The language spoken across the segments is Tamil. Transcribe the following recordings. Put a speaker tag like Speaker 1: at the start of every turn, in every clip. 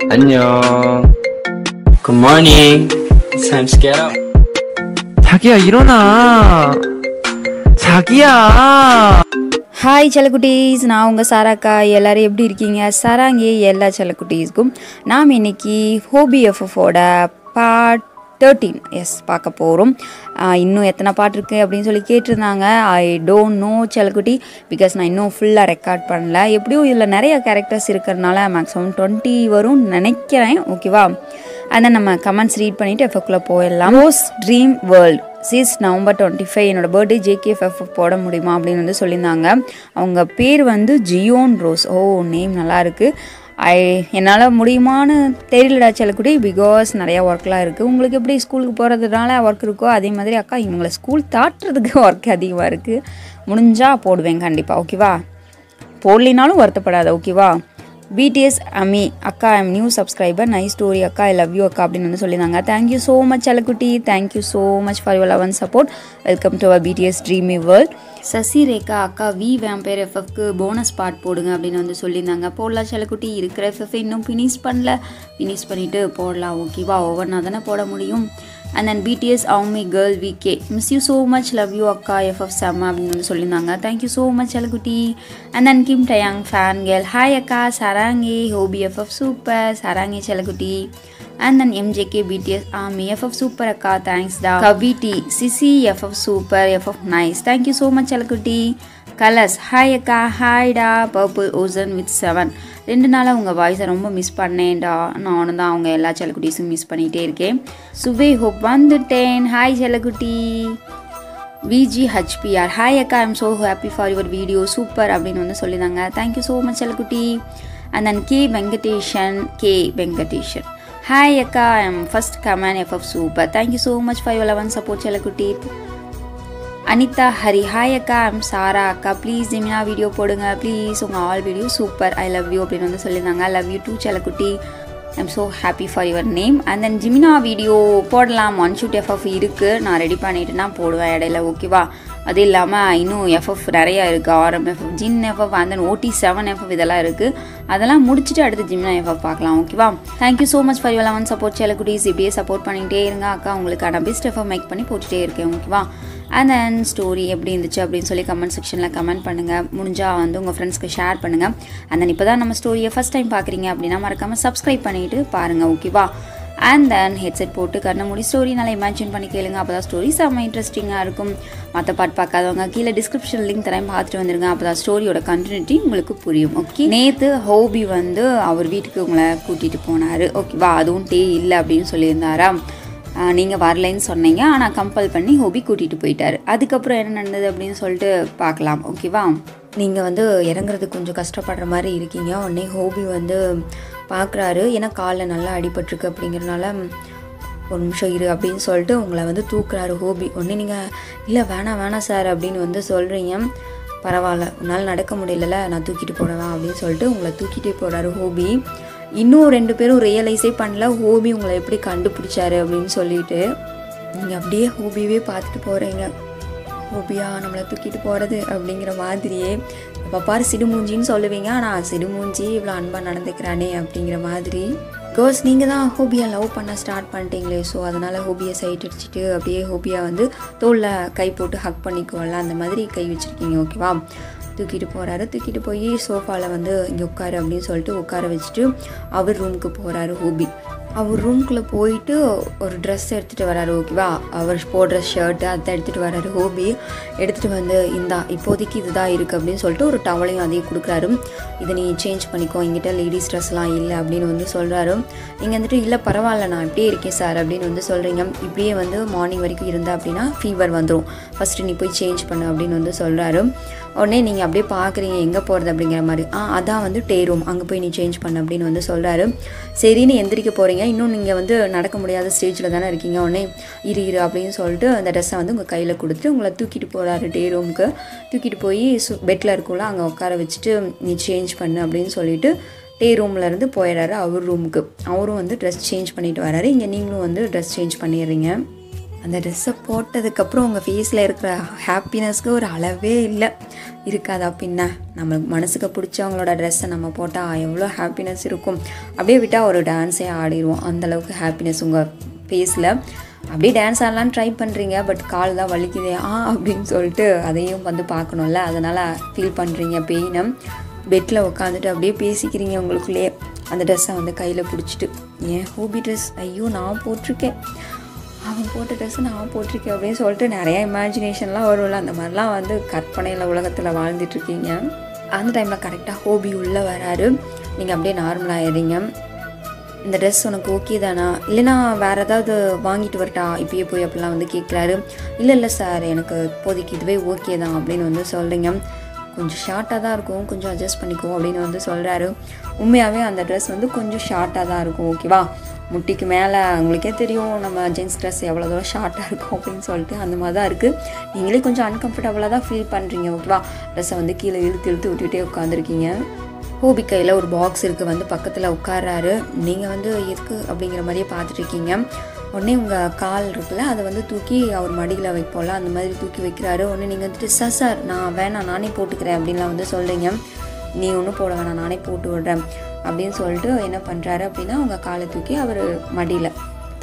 Speaker 1: 안녕. Good morning. It's time to get up.
Speaker 2: 자기야 일어나. 자기야.
Speaker 3: Hi செல்லக்குட்டீஸ், நான் உங்கள் சாராக்கா. எல்லோரும் எப்படி இருக்கீங்க? சாராங்க எல்லா செல்லக்குட்டீஸ்க்கும் நாம் இன்றைக்கி ஹோபி எஃப்எஃபோட பார்ட் 13 பார்க்க போகிறோம். இன்னும் எத்தனை பாட்டு இருக்குது அப்படின்னு சொல்லி கேட்டிருந்தாங்க. ஐ டோன்ட் நோ செல்லக்குட்டி, பிகாஸ் நான் இன்னும் ஃபுல்லாக ரெக்கார்ட் பண்ணல. எப்படியும் இதில் நிறைய கேரக்டர்ஸ் இருக்கிறதுனால மேக்ஸிமம் 20 வரும்னு நினைக்கிறேன். ஓகேவா? அதை நம்ம கமெண்ட்ஸ் ரீட் பண்ணிவிட்டு எஃப்எஃப்குள்ளே போயிடலாம். Rose dream world sis November 25 என்னோடய பர்த்டே JKFF போட முடியுமா அப்படின்னு வந்து சொல்லியிருந்தாங்க. அவங்க பேர் வந்து ஜியோன் ரோஸ். நேம் நல்லாயிருக்கு. என்னால் முடியுமான்னு தெரியலடா செல்லக்குடி, பிகாஸ் நிறையா ஒர்க்லாம் இருக்குது. உங்களுக்கு எப்படி ஸ்கூலுக்கு போகிறதுனால ஒர்க் இருக்கோ அதே மாதிரி அக்கா இவங்களை ஸ்கூல் தாட்டுறதுக்கு ஒர்க் அதிகமாக இருக்குது. முடிஞ்சால் போடுவேன் கண்டிப்பாக. ஓகேவா? போடலினாலும் வருத்தப்படாத. ஓகேவா? BTS அம்மி அக்கா, I'm new subscriber, nice story அக்கா, ஐ லவ் யூ அக்கா அப்படின்னு வந்து சொல்லியிருந்தாங்க. தேங்க்யூ ஸோ மச் செல்லக்குட்டி, thank you so much for your love and support. Welcome to our BTS dreamy world. Sasi Rekha அக்கா, வேம்பயர் எஃப்எஃப்க்கு போனஸ் பார்ட் போடுங்க அப்படின்னு வந்து சொல்லியிருந்தாங்க. போடலாம் செல்லக்குட்டி, இருக்கிற எஃப்எஃப் இன்னும் ஃபினிஷ் பண்ணல, ஃபினிஷ் பண்ணிவிட்டு போடலாம். ஓகேவா? ஒவ்வொன்றா தானே போட முடியும். And then BTS Army Girl VK, miss you so much, love you akka, FF Sama அப்படின்னு வந்து சொல்லியிருந்தாங்க. தேங்க்யூ ஸோ மச் செல்லக்குட்டி. And then Kim Taehyung fan girl, hi அக்கா, சராங்கே ஹோபி எஃப்எஃப் சூப்பர், சராங்கே செல்லக்குட்டி. And then MJK BTS Army FF super அக்கா, தேங்க்ஸ் டா. கவிட்டி சிசி FF super, FF nice, thank you so much செல்லக்குட்டி. கலர்ஸ், ஹாய் அக்கா, ஹாய்டா. பர்பிள் ஓசன் வித் 7, 2 நாளாக உங்கள் வாய்ஸை ரொம்ப மிஸ் பண்ணேன்டா. நானும் தான் அவங்க எல்லா செல்லக்குட்டீஸும் மிஸ் பண்ணிகிட்டே இருக்கேன். சுவே ஹோப் வந்துட்டேன். ஹாய் செல்லக்குட்டி. VGHPR, ஹாய் அக்கா, I'm so happy for your video, super அப்படின்னு வந்து சொல்லியிருந்தாங்க. தேங்க்யூ ஸோ மச் செல்லக்குட்டி. And then K Venkatesan, hi அக்கா, I'm first comment FF super, thank you so much for your love and support செல்லக்குட்டி. அனிதா ஹரி, ஹாய் அக்கா, ஐம் சாரா அக்கா, ப்ளீஸ் ஜெமினா வீடியோ போடுங்க ப்ளீஸ், உங்கள் all video super, I love you அப்படின்னு வந்து சொல்லியிருந்தாங்க. லவ் யூ டூ செல்லக்குட்டி, I'm so happy for your name. And then ஜிமினா வீடியோ போடலாம், ஒன் ஷூட் FF இருக்குது, நான் ரெடி பண்ணிவிட்டு நான் போடுவேன் இடையில. ஓகேவா? அது இல்லாமல் இன்னும் FF நிறையா இருக்குது. RMFF, Jin FF, and then OT7 FF இதெல்லாம் இருக்குது. அதெல்லாம் முடிச்சுட்டு அடுத்து ஜிமினா FF பார்க்கலாம். ஓகேவா? Thank you so much for your love and support செல்லக்குட்டீஸ். இப்படியே சப்போர்ட் பண்ணிகிட்டே இருங்க அக்கா, உங்களுக்கான பெஸ்ட் FF மேக் பண்ணி போட்டுகிட்டே இருக்கேன். ஓகேவா? அண்ட் தென் ஸ்டோரி எப்படி இருந்துச்சு அப்படின்னு சொல்லி கமெண்ட் செக்ஷனில் கமெண்ட் பண்ணுங்கள். முடிஞ்சால் வந்து உங்கள் ஃப்ரெண்ட்ஸ்க்கு ஷேர் பண்ணுங்கள். அண்ட் தென் இப்போ தான் நம்ம ஸ்டோரியை ஃபஸ்ட் டைம் பார்க்குறீங்க அப்படின்னா மறக்காமல் சப்ஸ்கிரைப் பண்ணிவிட்டு பாருங்கள். ஓகேவா? அண்ட் தென் ஹெட்செட் போட்டு கண்ண மூடி ஸ்டோரி நல்லா இமேஜின் பண்ணி கேளுங்க. அப்போ தான் ஸ்டோரி செம்ம இன்ட்ரெஸ்டிங்காக இருக்கும். மற்ற பாட்டு பார்க்காதவங்க கீழே டிஸ்கிரிப்ஷன் லிங்க் தரேன், பார்த்துட்டு வந்துருங்க. அப்போ தான் ஸ்டோரியோட கண்டினியூட்டி உங்களுக்கு புரியும். ஓகே? நேற்று ஹோபி வந்து அவர் வீட்டுக்கு உங்களை கூட்டிகிட்டு போனார். ஓகேவா? அதுவும் இல்லை அப்படின்னு சொல்லியிருந்தாரா? நீங்கள் வரலைன்னு சொன்னீங்க, ஆனால் கம்பல் பண்ணி ஹோபி கூட்டிகிட்டு போயிட்டார். அதுக்கப்புறம் என்ன நடந்தது அப்படின்னு சொல்லிட்டு பார்க்கலாம். ஓகேவா? நீங்கள் வந்து இறங்குறதுக்கு கொஞ்சம் கஷ்டப்படுற மாதிரி இருக்கீங்க. உடனே ஹோபி வந்து பார்க்குறாரு. ஏன்னா காலில் நல்லா அடிபட்டிருக்கு அப்படிங்கிறனால ஒரு நிமிஷம் இரு அப்படின்னு சொல்லிட்டு உங்களை வந்து தூக்குறாரு ஹோபி. உடனே நீங்கள் இல்லை வேணாம் சார் அப்படின்னு வந்து சொல்கிறீங்க. பரவாயில்ல, உன்னால் நடக்க முடியல, நான் தூக்கிட்டு போடவா அப்படின்னு சொல்லிட்டு உங்களை தூக்கிட்டே போகிறாரு ஹோபி. இன்னும் 2 பேரும் ரியலைஸே பண்ணல ஹோபி உங்களை எப்படி கண்டுபிடிச்சாரு அப்படின்னு சொல்லிட்டு. நீங்கள் அப்படியே ஹோபியவே பார்த்துட்டு போகிறீங்க. ஹோபியா நம்மளை தூக்கிட்டு போகிறது அப்படிங்கிற மாதிரியே இப்போ பாரு சிடுமூஞ்சின்னு சொல்லுவீங்க, ஆனால் சிடுமூஞ்சி இவ்வளோ அன்பாக நடந்துக்கிறானே அப்படிங்கிற மாதிரி. பிகாஸ் நீங்கள் தான் ஹோபியை லவ் பண்ண ஸ்டார்ட் பண்ணிட்டீங்களே, ஸோ அதனால் ஹோபியை சைட் அடிச்சுட்டு அப்படியே ஹோபியை வந்து தோளில் கை போட்டு ஹக் பண்ணிக்குவோம்ல, அந்த மாதிரி கை வச்சுருக்கீங்க. ஓகேவா? தூக்கிட்டு போகிறாரு. தூக்கிட்டு போய் சோஃபாவில் வந்து இங்கே உட்காரு அப்படின்னு சொல்லிட்டு உட்கார வச்சுட்டு அவர் ரூமுக்கு போகிறாரு ஹோபி. அவர் ரூம்குள்ளே போயிட்டு ஒரு ட்ரெஸ் எடுத்துகிட்டு வராரு. ஓகேவா? அவர் போடுற ஷர்ட்டு அதை எடுத்துகிட்டு வராரு ஹோபி. எடுத்துகிட்டு வந்து இப்போதைக்கு இதுதான் இருக்குது அப்படின்னு சொல்லிட்டு ஒரு டவலையும் அதையும் கொடுக்குறாரு. இதை நீ சேஞ்ச் பண்ணிக்கோ, எங்கிட்ட லேடிஸ் ட்ரெஸ்லாம் இல்லை அப்படின்னு வந்து சொல்கிறாரு. நீங்கள் வந்துட்டு இல்லை பரவாயில்ல நான் இப்படியே இருக்கேன் சார் அப்படின்னு வந்து சொல்கிறீங்க. இப்படியே வந்து மார்னிங் வரைக்கும் இருந்தால் அப்படின்னா ஃபீவர் வந்துடும், ஃபஸ்ட்டு நீ போய் சேஞ்ச் பண்ணு அப்படின்னு வந்து சொல்கிறாரு. உடனே நீங்கள் அப்படியே பார்க்குறீங்க எங்கே போகிறது அப்படிங்கிற மாதிரி. அதான் வந்து டே ரூம், அங்கே போய் நீ சேஞ்ச் பண்ணு அப்படின்னு வந்து சொல்கிறாரு. சரின்னு எந்திரிக்க போகிறீங்க. இன்னும் நீங்கள் வந்து நடக்க முடியாத ஸ்டேஜில் தானே இருக்கீங்க. உடனே இரு அப்படின்னு சொல்லிட்டு அந்த ட்ரெஸ்ஸை வந்து உங்கள் கையில் கொடுத்துட்டு உங்களை தூக்கிட்டு போகிறாரு டே ரூமுக்கு. தூக்கிட்டு போய் பெட்டில் இருக்குள்ள அங்கே உட்கார வச்சுட்டு நீ சேஞ்ச் பண்ணு அப்படின்னு சொல்லிட்டு டே ரூம்லேருந்து போயிடுறாரு அவர் ரூமுக்கு. அவரும் வந்து ட்ரெஸ் சேஞ்ச் பண்ணிட்டு வராரு. இங்கே நீங்களும் வந்து ட்ரெஸ் சேஞ்ச் பண்ணிடுறீங்க. அந்த ட்ரெஸ்ஸை போட்டதுக்கப்புறம் உங்கள் ஃபேஸில் இருக்கிற ஹாப்பினஸ்க்கு ஒரு அளவே இல்லை. இருக்காதா பின்ன? நம்ம மனசுக்கு பிடிச்சவங்களோட ட்ரெஸ்ஸை நம்ம போட்டால் எவ்வளோ ஹாப்பினஸ் இருக்கும். அப்படியே விட்டால் ஒரு டான்ஸே ஆடிடுவோம், அந்தளவுக்கு ஹாப்பினஸ் உங்கள் ஃபேஸில். அப்படியே டான்ஸ் ஆடலான்னு ட்ரை பண்ணுறீங்க, பட் கால் தான் வலிக்குதே அப்படின்னு சொல்லிட்டு அதையும் வந்து பார்க்கணும்ல, அதனால் ஃபீல் பண்ணுறீங்க பெயினை. பெட்டில் உட்காந்துட்டு அப்படியே பேசிக்கிறீங்க உங்களுக்குள்ளேயே, அந்த ட்ரெஸ்ஸை வந்து கையில் பிடிச்சிட்டு. ஏன் ஹூபி ட்ரெஸ், ஐயோ நான் போட்டிருக்கேன், அவன் போட்ட ட்ரெஸ்ஸை நான் போட்டிருக்கேன் அப்படின்னு சொல்லிட்டு நிறையா இமேஜினேஷன்லாம் வரும்ல, அந்த மாதிரிலாம் வந்து கற்பனையில் உலகத்தில் வாழ்ந்துட்டுருக்கீங்க. அந்த டைமில் கரெக்டாக ஹூபி உள்ளே வராரு. நீங்கள் அப்படியே நார்மலாகிடுறீங்க. இந்த ட்ரெஸ் உனக்கு ஓகே தானா, இல்லைனா வேறு ஏதாவது வாங்கிட்டு வரட்டா இப்பயே போய் அப்படிலாம் வந்து கேட்குறாரு. இல்லை சார், எனக்கு இப்போதைக்கு இதுவே ஓகே தான் அப்படின்னு வந்து சொல்கிறீங்க. கொஞ்சம் ஷார்ட்டாக தான் இருக்கும், கொஞ்சம் அட்ஜஸ்ட் பண்ணிக்கோ அப்படின்னு வந்து சொல்கிறாரு. உண்மையாகவே அந்த ட்ரெஸ் வந்து கொஞ்சம் ஷார்ட்டாக தான் இருக்கும், ஓகேவா? முட்டிக்கு மேலே உங்களுக்கே தெரியும் நம்ம ஜென்ஸ் ட்ரெஸ் எவ்வளோ தூரம் ஷார்ட்டாக இருக்கும் அப்படின்னு சொல்லிட்டு அந்த மாதிரி தான் இருக்குது. நீங்களே கொஞ்சம் அன்கம்ஃபர்டபுளாக தான் ஃபீல் பண்ணுறீங்க, ஓகேவா? ட்ரெஸ்ஸை வந்து கீழே இழுத்து விட்டுகிட்டே உட்காந்துருக்கீங்க. ஹூபி கையில் ஒரு பாக்ஸ் இருக்குது, வந்து பக்கத்தில் உட்கார்றாரு. நீங்கள் வந்து எதுக்கு அப்படிங்கிற மாதிரியே பார்த்துட்ருக்கீங்க. உடனே உங்கள் கால் இருக்குல்ல, அதை வந்து தூக்கி அவர் மடியில் வைப்போம்ல, அந்த மாதிரி தூக்கி வைக்கிறாரு. உடனே நீங்கள் வந்துட்டு சார் நான் வேணாம் நானே போட்டுக்கிறேன் அப்படின்லாம் வந்து சொல்கிறீங்க. நீ ஒன்றும் போட வேணாம், நானே போட்டு விடுறேன் அப்படின்னு சொல்லிட்டு என்ன பண்ணுறாரு அப்படின்னா, உங்கள் காலை தூக்கி அவர் மடியில்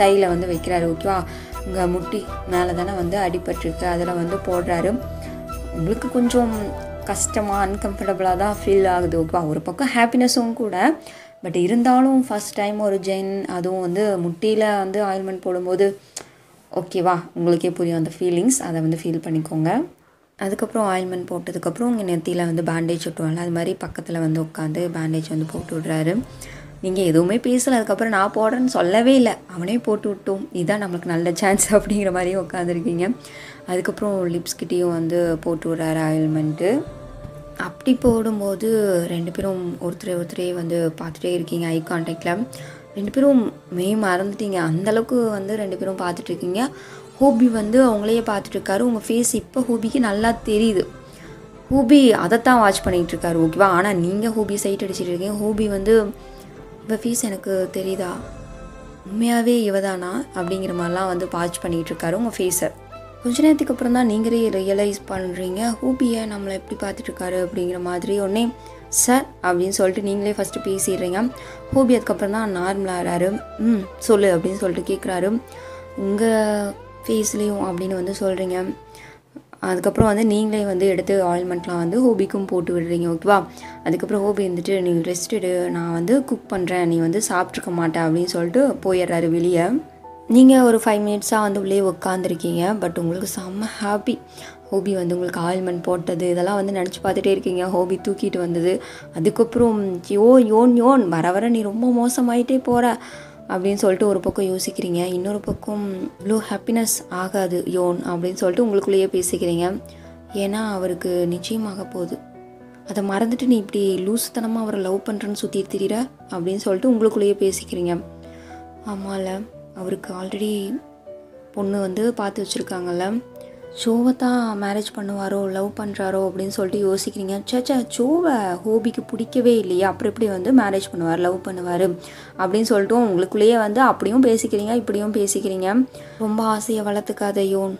Speaker 3: தையில் வந்து வைக்கிறாரு, ஓகேவா? உங்கள் முட்டி மேலே தானே வந்து அடிபட்டிருக்கு, அதில் வந்து போடுறாரு. உங்களுக்கு கொஞ்சம் கஷ்டமாக அன்கம்ஃபர்டபுளாக தான் ஃபீல் ஆகுது, ஓகேவா? ஒரு பக்கம் ஹாப்பினஸும் கூட, பட் இருந்தாலும் ஃபஸ்ட் டைம் ஒரு ஜென், அதுவும் வந்து முட்டியில் வந்து ஆயில்மெண்ட் போடும்போது ஓகேவா, உங்களுக்கே புரியும் அந்த ஃபீலிங்ஸ், அதை வந்து ஃபீல் பண்ணிக்கோங்க. அதுக்கப்புறம் ஆயில்மெண்ட் போட்டதுக்கப்புறம் உங்கள் நெத்தியில் வந்து பேண்டேஜ் ஒட்டுவாங்க, அது மாதிரி பக்கத்தில் வந்து உட்காந்து பேண்டேஜ் வந்து போட்டு விட்றாரு. நீங்கள் எதுவுமே பேசலை, அதுக்கப்புறம் நான் போடுறேன்னு சொல்லவே இல்லை, அவனே போட்டு விட்டோம், இதுதான் நம்மளுக்கு நல்ல சான்ஸ் அப்படிங்கிற மாதிரியே உட்காந்துருக்கீங்க. அதுக்கப்புறம் லிப்ஸ்கிட்டையும் வந்து போட்டு விட்றாரு ஆயில்மெண்ட்டு. அப்படி போடும்போது ரெண்டு பேரும் ஒருத்தரே வந்து பார்த்துட்டே இருக்கீங்க, ஐ கான்டாக்டில். ரெண்டு பேரும் மறந்துட்டீங்க, அந்தளவுக்கு வந்து ரெண்டு பேரும் பார்த்துட்ருக்கீங்க. ஹூபி வந்து அவங்களையே பார்த்துட்ருக்காரு. உங்கள் ஃபேஸ் இப்போ ஹூபிக்கு நல்லா தெரியுது. ஹூபி அதைத்தான் வாட்ச் பண்ணிகிட்ருக்காரு, ஓகேவா? ஆனால் நீங்கள் ஹூபி சைட் அடிச்சுட்டு இருக்கீங்க. ஹூபி வந்து இவ ஃபேஸ் எனக்கு தெரியுதா, உண்மையாகவே இவதானா அப்படிங்கிற மாதிரிலாம் வந்து வாட்ச் பண்ணிகிட்ருக்காரு உங்கள் ஃபேஸை. கொஞ்ச நேரத்துக்கு அப்புறம் தான் நீங்களே ரியலைஸ் பண்ணுறீங்க, ஹூபியை நம்மளை எப்படி பார்த்துட்ருக்காரு அப்படிங்கிற மாதிரி. உடனே சார் அப்படின்னு சொல்லிட்டு நீங்களே ஃபஸ்ட்டு பேசிடுறீங்க. ஹூபி அதுக்கப்புறம் தான் நார்மலாகிறாரு. சொல்லு அப்படின்னு சொல்லிட்டு கேட்குறாரு. உங்கள் ஃபேஸ்லேயும் அப்படின்னு வந்து சொல்கிறீங்க. அதுக்கப்புறம் வந்து நீங்களே வந்து எடுத்து ஆயில்மெண்ட்லாம் வந்து ஹூபிக்கும் போட்டு விடுறீங்க, ஓகேவா? அதுக்கப்புறம் ஹூபி வந்துட்டு நீ ரெஸ்ட் எடு, நான் வந்து குக் பண்ணுறேன், நீ வந்து சாப்பிட்ருக்க மாட்டேன் அப்படின்னு சொல்லிட்டு போயிடுறாரு வெளியே. நீங்கள் ஒரு 5 மினிட்ஸாக வந்து உள்ளே உட்காந்துருக்கீங்க. பட் உங்களுக்கு செம்ம ஹாப்பி. ஹூபி வந்து உங்களுக்கு ஆயில்மெண்ட் போட்டது இதெல்லாம் வந்து நினச்சி பார்த்துட்டே இருக்கீங்க. ஹூபி தூக்கிட்டு வந்தது. அதுக்கப்புறம் யோன் வர நீ ரொம்ப மோசமாயிட்டே போகிற அப்படின்னு சொல்லிட்டு ஒரு பக்கம் யோசிக்கிறீங்க. இன்னொரு பக்கம் இவ்வளோ ஹாப்பினஸ் ஆகாது யோன் அப்படின்னு சொல்லிட்டு உங்களுக்குள்ளேயே பேசிக்கிறீங்க. ஏன்னா அவருக்கு நிச்சயமாக போகுது, அதை மறந்துட்டு நீ இப்படி லூசுத்தனமாக அவரை லவ் பண்ணுறேன்னு சுற்றிட்டு திரிகிற அப்படின்னு சொல்லிட்டு உங்களுக்குள்ளேயே பேசிக்கிறீங்க. ஆமாம்ல, அவருக்கு ஆல்ரெடி பொண்ணு வந்து பார்த்து வச்சுருக்காங்கல்ல, ஷோவை தான் மேரேஜ் பண்ணுவாரோ லவ் பண்ணுறாரோ அப்படின்னு சொல்லிட்டு யோசிக்கிறீங்க. ஷோவை ஹூபிக்கு பிடிக்கவே இல்லையா, அப்புறம் எப்படி வந்து மேரேஜ் பண்ணுவார் லவ் பண்ணுவார் அப்படின்னு சொல்லிட்டு உங்களுக்குள்ளேயே வந்து அப்படியும் பேசிக்கிறீங்க இப்படியும் பேசிக்கிறீங்க. ரொம்ப ஆசையை வளர்த்துக்காத யோன்,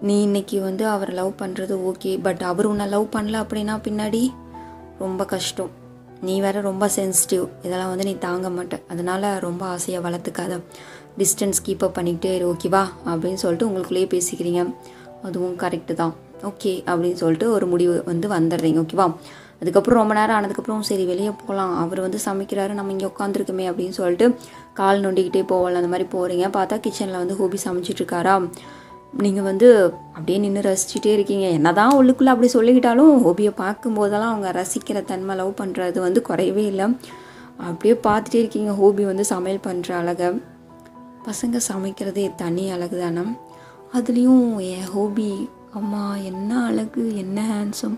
Speaker 3: நீ இன்னைக்கு வந்து அவரை லவ் பண்ணுறது ஓகே, பட் அவர் உன்னை லவ் பண்ணல அப்படின்னா பின்னாடி ரொம்ப கஷ்டம். நீ வேறு ரொம்ப சென்சிட்டிவ், இதெல்லாம் வந்து நீ தாங்க மாட்டே, அதனால் ரொம்ப ஆசையை வளர்த்துக்காத, டிஸ்டன்ஸ் கீப்பப் பண்ணிக்கிட்டே இரு, ஓகேவா அப்படின்னு சொல்லிட்டு உங்களுக்குள்ளேயே பேசிக்கிறீங்க. அதுவும் கரெக்டு தான், ஓகே அப்படின்னு சொல்லிட்டு ஒரு முடிவு வந்து வந்துடுறீங்க, ஓகேவா? அதுக்கப்புறம் ரொம்ப நேரம் ஆனதுக்கப்புறம் சரி வெளியே போகலாம், அவர் வந்து சமைக்கிறாரு, நம்ம இங்கே உட்காந்துருக்குமே அப்படின்னு சொல்லிட்டு கால் நொண்டிக்கிட்டே போகலாம், அந்த மாதிரி போகிறீங்க. பார்த்தா கிச்சனில் வந்து ஹூபி சமைச்சிட்ருக்காரா. நீங்கள் வந்து அப்படியே நின்று ரசிச்சுட்டே இருக்கீங்க. என்ன தான் உள்ளுக்குள்ளே அப்படி சொல்லிக்கிட்டாலும் ஹூபியை பார்க்கும்போதெல்லாம் அவங்க ரசிக்கிற தன்மை, லவ் பண்ணுறது வந்து குறையவே இல்லை. அப்படியே பார்த்துட்டே இருக்கீங்க ஹூபி வந்து சமையல் பண்ணுற அழகை. பசங்க சமைக்கிறதே தனி அழகு தானே, அதுலேயும் என் ஹூபி அம்மா என்ன அழகு, என்ன ஹேண்ட்ஸம்,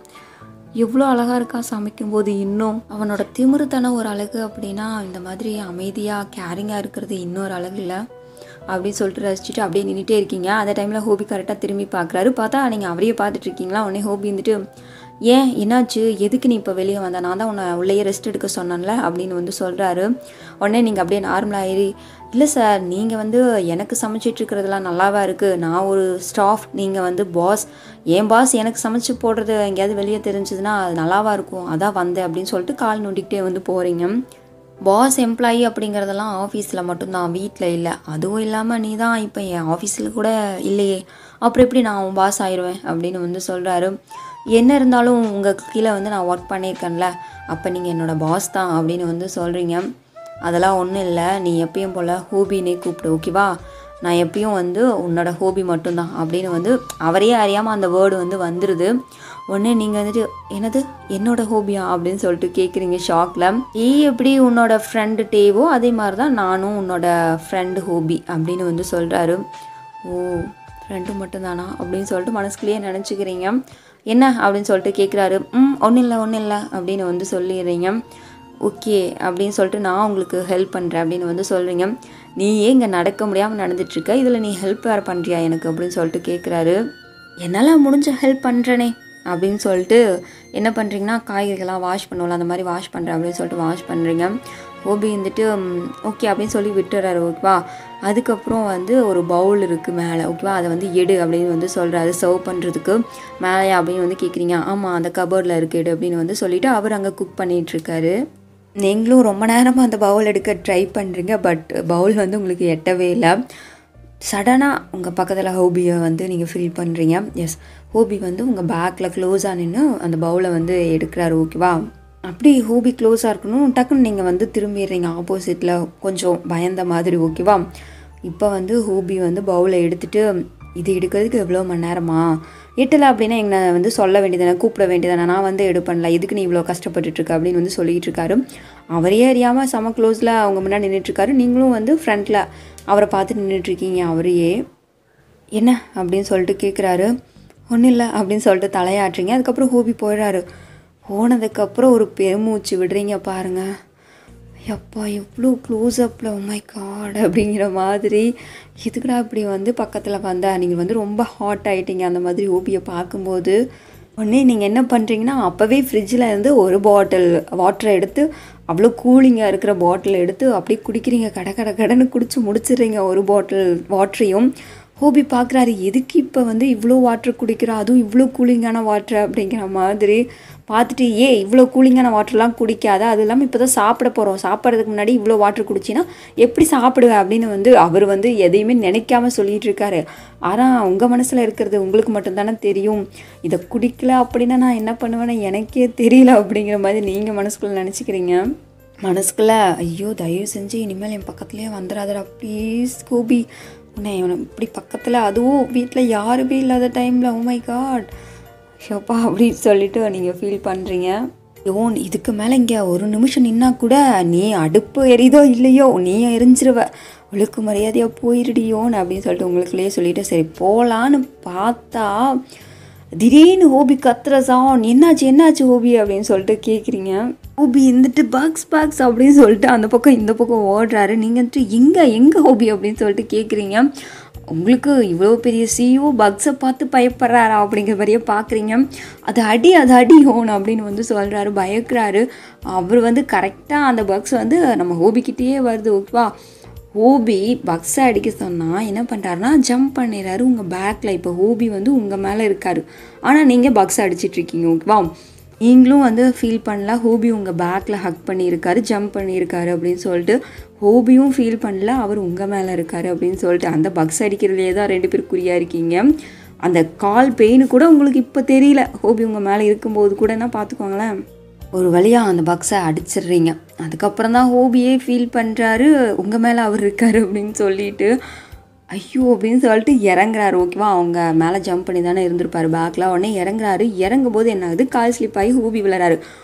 Speaker 3: எவ்வளோ அழகாக இருக்கா சமைக்கும்போது. இன்னும் அவனோட திமிருத்தனம் ஒரு அழகு அப்படின்னா, இந்த மாதிரி அமைதியாக கேரிங்காக இருக்கிறது இன்னொரு அழகு இல்லை அப்படின்னு சொல்லிட்டு ரசிச்சுட்டு அப்படியே நின்றுட்டே இருக்கீங்க. அந்த டைமில் ஹூபி கரெக்டாக திரும்பி பார்க்குறாரு. பார்த்தா நீங்கள் அவரையே பார்த்துட்டு இருக்கீங்களா. உடனே ஹூபி வந்துட்டு ஏன் என்னாச்சு, எதுக்கு நீ இப்போ வெளியே வந்த, நான் தான் உன்னை உள்ளேயே ரெஸ்ட் எடுக்க சொன்னேன்ல அப்படின்னு வந்து சொல்கிறாரு. உடனே நீங்கள் அப்படியே நார்மலாகிரி, இல்லை சார் நீங்கள் வந்து எனக்கு சமைச்சிட்ருக்கிறதுலாம் நல்லாவா இருக்குது, நான் ஒரு ஸ்டாஃப், நீங்கள் வந்து பாஸ், என் பாஸ் எனக்கு சமைச்சு போடுறது எங்கேயாவது வெளியே தெரிஞ்சதுன்னா அது நல்லாவா இருக்கும், அதான் வந்தேன் அப்படின்னு சொல்லிட்டு கால் நோண்டிக்கிட்டே வந்து போகிறீங்க. பாஸ் எம்ப்ளாயி அப்படிங்கிறதெல்லாம் ஆஃபீஸில் மட்டும்தான், வீட்டில் இல்லை. அதுவும் இல்லாமல் நீ தான் இப்போ என் ஆஃபீஸில் கூட இல்லையே, அப்புறம் எப்படி நான் உன் பாஸ் ஆயிடுவேன் அப்படின்னு வந்து சொல்கிறாரு. என்ன இருந்தாலும் உங்கள் கீழே வந்து நான் ஒர்க் பண்ணியிருக்கேன்ல, அப்போ நீங்கள் என்னோடய பாஸ் தான் அப்படின்னு வந்து சொல்கிறீங்க. அதெல்லாம் ஒன்றும் இல்லை, நீ எப்பயும் போல் ஹோபின்னே கூப்பிடு ஓகேவா, நான் எப்பயும் வந்து உன்னோட ஹோபி மட்டும்தான் அப்படின்னு வந்து அவரே அறியாமல் அந்த வேர்டு வந்து வந்துடுது. உடனே நீங்கள் வந்துட்டு என்னது என்னோட ஹோபியா அப்படின்னு சொல்லிட்டு கேட்குறீங்க ஷாக்கில். எப்படி உன்னோட ஃப்ரெண்டு டேவோ அதே மாதிரி தான் நானும் உன்னோட ஃப்ரெண்டு ஹோபி அப்படின்னு வந்து சொல்கிறாரு. ஓ ஃப்ரெண்டு மட்டும்தானா அப்படின்னு சொல்லிட்டு மனசுக்குள்ளேயே நினச்சிக்கிறீங்க. என்ன அப்படின்னு சொல்லிட்டு கேட்குறாரு. ஒன்றும் இல்லை அப்படின்னு வந்து சொல்லிடுறீங்க. ஓகே அப்படின்னு சொல்லிட்டு நான் உங்களுக்கு ஹெல்ப் பண்ணுறேன் அப்படின்னு வந்து சொல்கிறீங்க. நீயே இங்கே நடக்க முடியாமல் நடந்துட்டுருக்க, இதில் நீ ஹெல்ப் வேறு பண்ணுறியா எனக்கு அப்படின்னு சொல்லிட்டு கேட்குறாரு. என்னால் முடிஞ்ச ஹெல்ப் பண்ணுறேனே அப்படின்னு சொல்லிட்டு என்ன பண்ணுறீங்கன்னா, காய்கறிகள்லாம் வாஷ் பண்ணுவோம்ல அந்த மாதிரி வாஷ் பண்ணுறேன் அப்படின்னு சொல்லிட்டு வாஷ் பண்ணுறீங்க. ஹோபி வந்துட்டு ஓகே அப்படின்னு சொல்லி விட்டுறாரு ஓகேவா. அதுக்கப்புறம் வந்து ஒரு பவுல் இருக்குது மேலே ஓகேவா, அதை வந்து எடு அப்படின்னு வந்து சொல்கிறாரு. சர்வ் பண்ணுறதுக்கு மேலே அப்படின்னு வந்து கேட்குறீங்க. ஆமாம் அந்த கபோர்டில் இருக்குது எடு அப்படின்னு வந்து சொல்லிவிட்டு அவர் அங்கே குக் பண்ணிகிட்ருக்காரு. நீங்களும் ரொம்ப நேரமாக அந்த பவுல் எடுக்க ட்ரை பண்ணுறீங்க, பட் பவுல் வந்து உங்களுக்கு எட்டவே இல்லை. சடனாக உங்கள் பக்கத்தில் ஹோபியை வந்து நீங்கள் ஃபீல் பண்ணுறீங்க. எஸ், ஹோபி வந்து உங்கள் பேக்கில் க்ளோஸாக நின்று அந்த பவுலை வந்து எடுக்கிறாரு ஓகேவா. அப்படி ஹோபி க்ளோஸாக இருக்கணும், டக்குன்னு நீங்கள் வந்து திரும்பிடுறீங்க ஆப்போசிட்டில் கொஞ்சம் பயந்த மாதிரி ஓகேவா. இப்போ வந்து ஹோபி வந்து பவுலை எடுத்துகிட்டு, இது எடுக்கிறதுக்கு எவ்வளோ மணி நேரமா, எட்டலை அப்படின்னா என்னை வந்து சொல்ல வேண்டியதானே, கூப்பிட வேண்டியதானே, நான் வந்து எடுப்பேன்ல, இதுக்கு நீ இவ்வளோ கஷ்டப்பட்டுட்ருக்க அப்படின்னு வந்து சொல்லிகிட்டு இருக்காரு. அவரே அறியாமல் செம க்ளோஸில் அவங்க முன்னாடி நின்றுட்டுருக்காரு. நீங்களும் வந்து ஃப்ரண்ட்டில் அவரை பார்த்து நின்றுட்டுருக்கீங்க. அவரையே என்ன அப்படின்னு சொல்லிட்டு கேட்குறாரு. ஒன்றும் இல்லை அப்படின்னு சொல்லிட்டு தலையாட்டுறீங்க. அதுக்கப்புறம் ஹோபி போயிடுறாரு. போனதுக்கப்புறம் ஒரு பெருமூச்சு விடுறீங்க பாருங்கள். எப்பா எவ்வளோ க்ளோஸ்அப்பில் ஓ மை காட் அப்படிங்கிற மாதிரி, எதுக்குடா இப்படி வந்து பக்கத்தில் வந்தா, நீங்கள் வந்து ரொம்ப ஹாட் ஆகிட்டீங்க அந்த மாதிரி ஹோபியை பார்க்கும்போது. உடனே நீங்கள் என்ன பண்ணுறீங்கன்னா, அப்போவே ஃப்ரிட்ஜில் இருந்து ஒரு பாட்டில் வாட்டரை எடுத்து, அவ்வளோ கூலிங்காக இருக்கிற பாட்டில் எடுத்து அப்படியே குடிக்கிறீங்க. கடன்னு குடிச்சு முடிச்சிடுறீங்க ஒரு பாட்டில் வாட்டரையும். ஹோபி பார்க்குறாரு, எதுக்கு இப்போ வந்து இவ்வளோ வாட்ரு குடிக்கிறா, அதுவும் இவ்வளோ கூலிங்கான வாட்ரு அப்படிங்கிற மாதிரி பார்த்துட்டு, இவ்வளோ கூலிங்கான வாட்டர்லாம் குடிக்காத, அது இல்லாமல் இப்போ தான் சாப்பிட போகிறோம், சாப்பிட்றதுக்கு முன்னாடி இவ்வளோ வாட்ரு குடிச்சின்னா எப்படி சாப்பிடுவேன் அப்படின்னு வந்து அவர் வந்து எதையுமே நினைக்காம சொல்லிகிட்டு இருக்காரு. ஆனால் உங்கள் மனசில் இருக்கிறது உங்களுக்கு மட்டும்தானே தெரியும். இதை குடிக்கல அப்படின்னா நான் என்ன பண்ணுவேன்னு எனக்கே தெரியல அப்படிங்கிற மாதிரி நீங்கள் மனசுக்குள்ளே நினச்சிக்கிறீங்க. மனசுக்குள்ளே ஐயோ தயவு செஞ்சு இனிமேல் என் பக்கத்துலேயே வந்துடாதடா ப்ளீஸ் ஹோபி, உன்னை இப்படி பக்கத்தில், அதுவும் வீட்டில் யாருமே இல்லாத டைமில் ஓ மை காட் ஷோப்பா அப்படின்னு சொல்லிட்டு நீங்கள் ஃபீல் பண்ணுறீங்க. யோன் இதுக்கு மேலே இங்கே ஒரு நிமிஷம் நின்னா கூட நீ அடுப்பு எரியுதோ இல்லையோ நீ எரிஞ்சிருவ, ஒழுக்கு மரியாதையாக போயிடுடியோன்னு அப்படின்னு சொல்லிட்டு உங்களுக்குள்ளேயே சொல்லிவிட்டு சரி போகலான்னு பார்த்தா திடீர்னு ஹோபி கத்துற சவுண்ட், என்னாச்சு ஹோபி அப்படின்னு சொல்லிட்டு கேட்குறீங்க. ஹோபி இருந்துட்டு பாக்ஸ் அப்படின்னு சொல்லிட்டு அந்த பக்கம் இந்த பக்கம் ஓடுறாரு. நீங்கள் வந்துட்டு எங்கே ஹோபி அப்படின்னு சொல்லிட்டு கேட்குறீங்க. உங்களுக்கு இவ்வளோ பெரிய சிஇஓ பக்ஸை பார்த்து பயப்படுறாரா அப்படிங்கிற மாதிரியே பார்க்குறீங்க. அது அடி ஹோன் அப்படின்னு வந்து சொல்கிறாரு, பயக்கிறாரு. அவர் வந்து கரெக்டாக அந்த பக்ஸ் வந்து நம்ம ஹோபிக்கிட்டேயே வருது ஓகேவா. ஹோபி பக்ஸை அடிக்க சொன்னால் என்ன பண்ணுறாருனா ஜம்ப் பண்ணிடுறாரு உங்கள் பேக்கில். இப்போ ஹோபி வந்து உங்கள் மேலே இருக்கார், ஆனால் நீங்கள் பக்ஸை அடிச்சிட்ருக்கீங்க ஓகேவா. நீங்களும் வந்து ஃபீல் பண்ணல, ஹோபி உங்கள் பேக்கில் ஹக் பண்ணியிருக்காரு, ஜம்ப் பண்ணியிருக்காரு அப்படின்னு சொல்லிட்டு. ஹோபியும் ஃபீல் பண்ணல, அவர் உங்கள் மேலே இருக்கார் அப்படின்னு சொல்லிட்டு. அந்த பக்ஸ் அடிக்கிறதுலே தான் 2 பேர் குறியாக இருக்கீங்க. அந்த கால் பெயின் கூட உங்களுக்கு இப்போ தெரியல, ஹோபி உங்கள் மேலே இருக்கும்போது கூடனா பார்த்துக்கோங்களேன். ஒரு வழியாக அந்த பக்ஸை அடிச்சிடுறீங்க. அதுக்கப்புறம் தான் ஹோபியே ஃபீல் பண்ணுறாரு உங்கள் மேலே அவர் இருக்கார் அப்படின்னு சொல்லிட்டு. ஐயோ அப்படின்னு சொல்லிட்டு இறங்குறாரு ஓகேவா. அவங்க மேலே ஜம்ப் பண்ணி தானே இருந்திருப்பார் பேக்கில். உடனே இறங்குறாரு. இறங்கும்போது என்ன ஆகுது, கால் ஸ்லிப் ஆகி ஹோபி விளையாடுறாரு.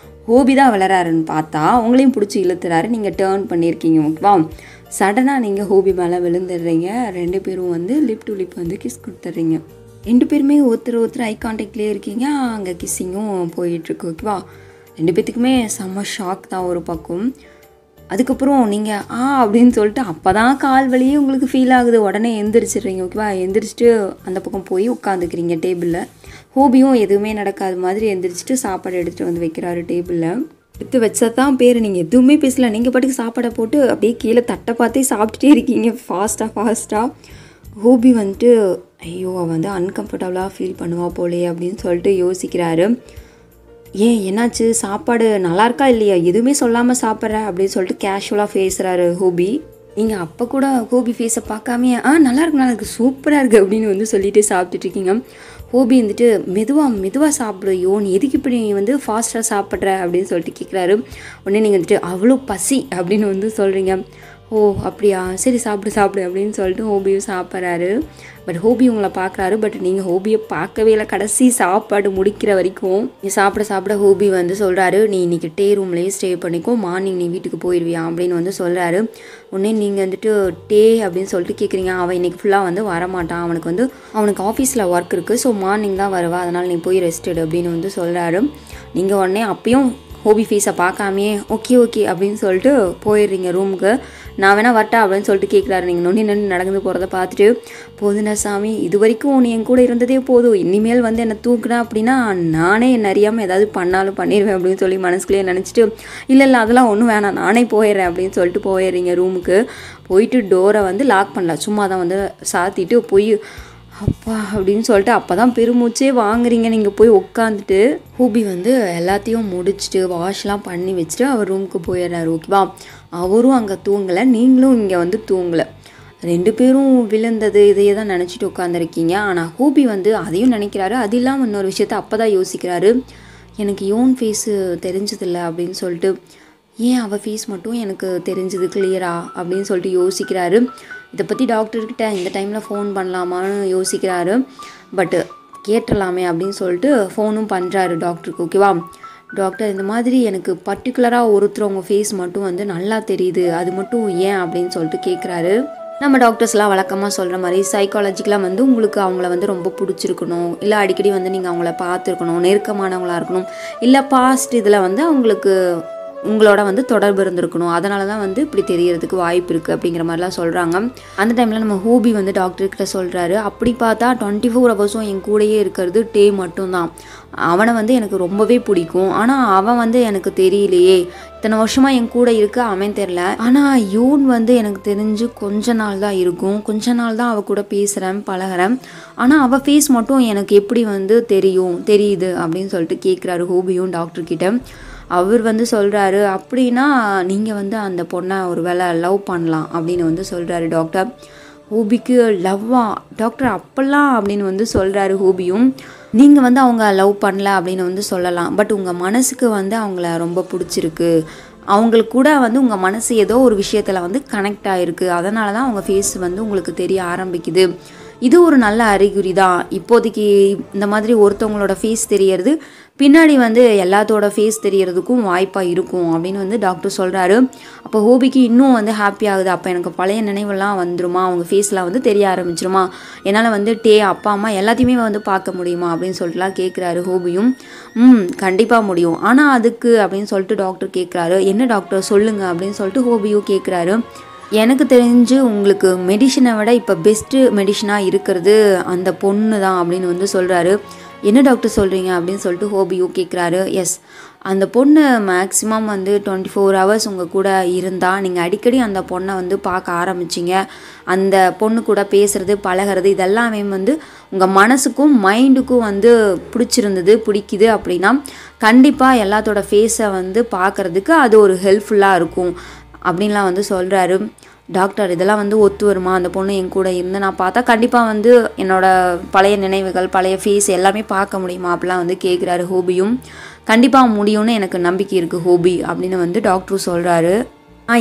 Speaker 3: ஹோபி தான் விளையாடுறாருன்னு பார்த்தா உங்களையும் பிடிச்சி இழுத்துறாரு. நீங்கள் டேர்ன் பண்ணியிருக்கீங்க ஓகேவா. சடனாக நீங்கள் ஹோபி மேலே விழுந்துடுறீங்க. 2 பேரும் வந்து லிப் டு லிப் வந்து கிஸ் கொடுத்துட்றீங்க. 2 பேருமே ஒருத்தர் ஐ கான்டாக்ட்லேயே இருக்கீங்க. அங்கே கிஸ்ஸிங்கும் போயிட்டுருக்கு ஓகேவா. 2 பேத்துக்குமே செம்ம ஷாக் தான் ஒரு பக்கம். அதுக்கப்புறம் நீங்கள் அப்படின்னு சொல்லிட்டு அப்போ தான் கால் வலியே உங்களுக்கு ஃபீல் ஆகுது. உடனே எந்திரிச்சிடுறீங்க ஓகேவா. எந்திரிச்சிட்டு அந்த பக்கம் போய் உட்காந்துக்கிறீங்க டேபிளில். ஹோபியும் எதுவுமே நடக்காத மாதிரி எந்திரிச்சிட்டு சாப்பாடு எடுத்துகிட்டு வந்து வைக்கிறாரு டேபிளில். எடுத்து வச்சா தான் பேர், நீங்கள் எதுவுமே பேசல, நீங்கள் பாட்டுக்கு சாப்பாடை போட்டு அப்படியே கீழே தட்டை பார்த்தே சாப்பிட்டுட்டே இருக்கீங்க ஃபாஸ்ட்டாக. ஹோபி வந்துட்டு ஐயோ அவள் வந்து அன்கம்ஃபர்டபுளாக ஃபீல் பண்ணுவா போலே அப்படின்னு சொல்லிட்டு யோசிக்கிறாரு. ஏன் என்னாச்சு, சாப்பாடு நல்லா இருக்கா இல்லையா, எதுவுமே சொல்லாமல் சாப்பிட்ற அப்படின்னு சொல்லிட்டு கேஷுவலாக பேசுகிறாரு ஹோபி. நீங்கள் அப்போ கூட ஹோபி ஃபேஸை பார்க்காமே நல்லா இருக்கு சூப்பராக இருக்குது அப்படின்னு வந்து சொல்லிட்டு சாப்பிட்டுட்ருக்கீங்க. ஹோபி வந்துட்டு மெதுவாக சாப்பிடுறியோ, நீ எதுக்கு இப்படி நீ வந்து ஃபாஸ்ட்டாக சாப்பிட்ற அப்படின்னு சொல்லிட்டு கேட்குறாரு. உடனே நீங்கள் வந்துட்டு அவ்வளோ பசி அப்படின்னு வந்து சொல்கிறீங்க. ஓ அப்படியா, சரி சாப்பிடு அப்படின்னு சொல்லிட்டு ஹோபியும் சாப்பிட்றாரு. பட் ஹோபி உங்களை பார்க்குறாரு, பட் நீங்கள் ஹோபியை பார்க்கவே இல்லை. கடைசி சாப்பாடு முடிக்கிற வரைக்கும் நீ சாப்பிட ஹோபி வந்து சொல்கிறாரு, நீ இன்றைக்கி டே ரூம்லேயே ஸ்டே பண்ணிக்கோ, மார்னிங் நீ வீட்டுக்கு போயிடுவியா அப்படின்னு வந்து சொல்கிறாரு. உடனே நீங்கள் வந்துட்டு டே அப்படின்னு சொல்லிட்டு கேட்குறீங்க. அவன் இன்றைக்கி ஃபுல்லாக வந்து வரமாட்டான், அவனுக்கு ஆஃபீஸில் ஒர்க் இருக்குது, ஸோ மார்னிங் தான் வருவா, அதனால் நீ போய் ரெஸ்டட் அப்படின்னு வந்து சொல்கிறாரு. நீங்கள் உடனே அப்பயும் ஹோபி ஃபேஸை பார்க்காமே ஓகே அப்படின்னு சொல்லிட்டு போயிடுறீங்க ரூமுக்கு. நான் வேணா வரட்டா அப்படின்னு சொல்லிட்டு கேட்குறாரு. நீங்கள் நின்று நடந்து போகிறத பார்த்துட்டு, போதுண்டா சாமி, இது வரைக்கும் நீ என் கூட இருந்ததே போதும், இனிமேல் வந்து என்னை தூக்குனா அப்படின்னா நானே என்ன அறியாமல் ஏதாவது பண்ணாலும் பண்ணிடுவேன் அப்படின்னு சொல்லி மனசுக்குள்ளேயே நினச்சிட்டு, இல்லை அதெல்லாம் ஒன்றும் வேணாம், நானே போயிடுறேன் அப்படின்னு சொல்லிட்டு போயிடுறீங்க ரூமுக்கு. போயிட்டு டோரை வந்து லாக் பண்ணல, சும்மா தான் வந்து சாத்திட்டு போய் அப்பா அப்படின்னு சொல்லிட்டு அப்போ தான் பெருமூச்சே வாங்குறீங்க. நீங்கள் போய் உட்காந்துட்டு ஹூபி வந்து எல்லாத்தையும் முடிச்சுட்டு வாஷ்லாம் பண்ணி வச்சுட்டு அவர் ரூமுக்கு போயிடுறாரு. ஓகேவா, அவரும் அங்கே தூங்கலை, நீங்களும் இங்கே வந்து தூங்கலை, 2 பேரும் விழுந்தது இதையே தான் நினச்சிட்டு உட்காந்துருக்கீங்க. ஆனால் ஹூபி வந்து அதையும் நினைக்கிறாரு. அது இல்லாமல் இன்னொரு விஷயத்த அப்போ தான் யோசிக்கிறாரு, எனக்கு யோன் ஃபேஸு தெரிஞ்சதில்லை அப்படின்னு சொல்லிட்டு. ஏன் அவள் ஃபேஸ் மட்டும் எனக்கு தெரிஞ்சது கிளியரா அப்படின்னு சொல்லிட்டு யோசிக்கிறாரு. இதை பற்றி டாக்டர்கிட்ட இந்த டைமில் ஃபோன் பண்ணலாமான்னு யோசிக்கிறாரு. பட்டு கேட்டுடலாமே அப்படின்னு சொல்லிட்டு ஃபோனும் பண்ணுறாரு டாக்டருக்கு. ஓகேவா, டாக்டர் இந்த மாதிரி எனக்கு பர்டிகுலராக ஒருத்தவங்க ஃபேஸ் மட்டும் வந்து நல்லா தெரியுது, அது மட்டும் ஏன் அப்படின்னு சொல்லிட்டு கேட்குறாரு. நம்ம டாக்டர்ஸ்லாம் வழக்கமாக சொல்கிற மாதிரி சைக்காலஜிக்கெலாம் வந்து உங்களுக்கு அவங்கள வந்து ரொம்ப பிடிச்சிருக்கணும், இல்லை அடிக்கடி வந்து நீங்கள் அவங்கள பார்த்துருக்கணும், நெருக்கமானவங்களாக இருக்கணும், இல்லை பாஸ்ட் இதில் வந்து அவங்களுக்கு உங்களோட வந்து தொடர்பு இருந்திருக்கணும், அதனால தான் வந்து இப்படி தெரியறதுக்கு வாய்ப்பு இருக்குது அப்படிங்கிற மாதிரிலாம் சொல்கிறாங்க. அந்த டைமில் நம்ம ஹூபி வந்து டாக்டர்கிட்ட சொல்கிறாரு, அப்படி பார்த்தா 24 ஹவர்ஸும் என் கூடயே இருக்கிறது டே மட்டும்தான், அவனை வந்து எனக்கு ரொம்பவே பிடிக்கும், ஆனால் அவன் வந்து எனக்கு தெரியலையே, இத்தனை வருஷமாக என் கூட இருக்க அவன் தெரில, ஆனால் யோன் வந்து எனக்கு தெரிஞ்சு கொஞ்ச நாள் தான் இருக்கும், கொஞ்ச நாள் தான் அவள் கூட பேசுகிறேன் பழகிறேன், ஆனால் அவள் ஃபேஸ் மட்டும் எனக்கு எப்படி வந்து தெரியுது அப்படின்னு சொல்லிட்டு கேட்குறாரு ஹூபியும் டாக்டர்கிட்ட. அவர் வந்து சொல்கிறாரு, அப்படின்னா நீங்கள் வந்து அந்த பொண்ணை ஒரு வேளை லவ் பண்ணலாம் அப்படின்னு வந்து சொல்கிறாரு டாக்டர். ஹூபிக்கு லவ்வா டாக்டர் அப்பெல்லாம் அப்படின்னு வந்து சொல்கிறாரு ஹூபியும். நீங்கள் வந்து அவங்க லவ் பண்ணல அப்படின்னு வந்து சொல்லலாம், பட் உங்கள் மனசுக்கு வந்து அவங்கள ரொம்ப பிடிச்சிருக்கு, அவங்களுக்கு கூட வந்து உங்கள் மனசு ஏதோ ஒரு விஷயத்தில் வந்து கனெக்ட் ஆகிருக்கு, அதனால தான் அவங்க ஃபேஸ் வந்து உங்களுக்கு தெரிய ஆரம்பிக்குது, இது ஒரு நல்ல அறிகுறி தான். இப்போதைக்கு இந்த மாதிரி ஒருத்தவங்களோட ஃபேஸ் தெரியறது பின்னாடி வந்து எல்லாத்தோட ஃபேஸ் தெரியறதுக்கும் வாய்ப்பாக இருக்கும் அப்படின்னு வந்து டாக்டர் சொல்கிறாரு. அப்போ ஹோபிக்கு இன்னும் வந்து ஹாப்பி ஆகுது, அப்போ எனக்கு பழைய நினைவெல்லாம் வந்துருமா, அவங்க ஃபேஸ்லாம் வந்து தெரிய ஆரம்பிச்சிருமா, என்னால் வந்து அப்பா அம்மா எல்லாத்தையுமே வந்து பார்க்க முடியுமா அப்படின்னு சொல்லிட்டுலாம் கேட்குறாரு ஹோபியும். கண்டிப்பாக முடியும், ஆனால் அதுக்கு அப்படின்னு சொல்லிட்டு டாக்டர் கேட்குறாரு. என்ன டாக்டர் சொல்லுங்கள் அப்படின்னு சொல்லிட்டு ஹோபியும் கேட்குறாரு. எனக்கு தெரிஞ்சு உங்களுக்கு மெடிஷனை விட இப்போ பெஸ்ட்டு மெடிஷனாக இருக்கிறது அந்த பொண்ணு தான் அப்படின்னு வந்து சொல்கிறாரு. என்ன டாக்டர் சொல்கிறீங்க அப்படின்னு சொல்லிட்டு ஹோபியும் கேட்குறாரு. எஸ், அந்த பொண்ணு மேக்ஸிமம் வந்து 24 ஹவர்ஸ் உங்கள் கூட இருந்தால், நீங்கள் அடிக்கடி அந்த பொண்ணை வந்து பார்க்க ஆரம்பிச்சிங்க, அந்த பொண்ணு கூட பேசுகிறது பழகிறது இதெல்லாமே வந்து உங்கள் மனசுக்கும் மைண்டுக்கும் வந்து பிடிக்குது அப்படின்னா கண்டிப்பாக எல்லாத்தோட ஃபேஸை வந்து பார்க்குறதுக்கு அது ஒரு ஹெல்ப்ஃபுல்லாக இருக்கும் அப்படின்லாம் வந்து சொல்கிறாரு. டாக்டர் இதெல்லாம் வந்து ஒத்து வருமா, அந்த பொண்ணு என் கூட இருந்து நான் பார்த்தா கண்டிப்பாக வந்து என்னோடய பழைய நினைவுகள் பழைய ஃபேஸ் எல்லாமே பார்க்க முடியுமா அப்படிலாம் வந்து கேட்குறாரு ஹோபியும். கண்டிப்பாக முடியும்னு எனக்கு நம்பிக்கை இருக்குது ஹோபி அப்படின்னு வந்து டாக்டரும் சொல்கிறாரு.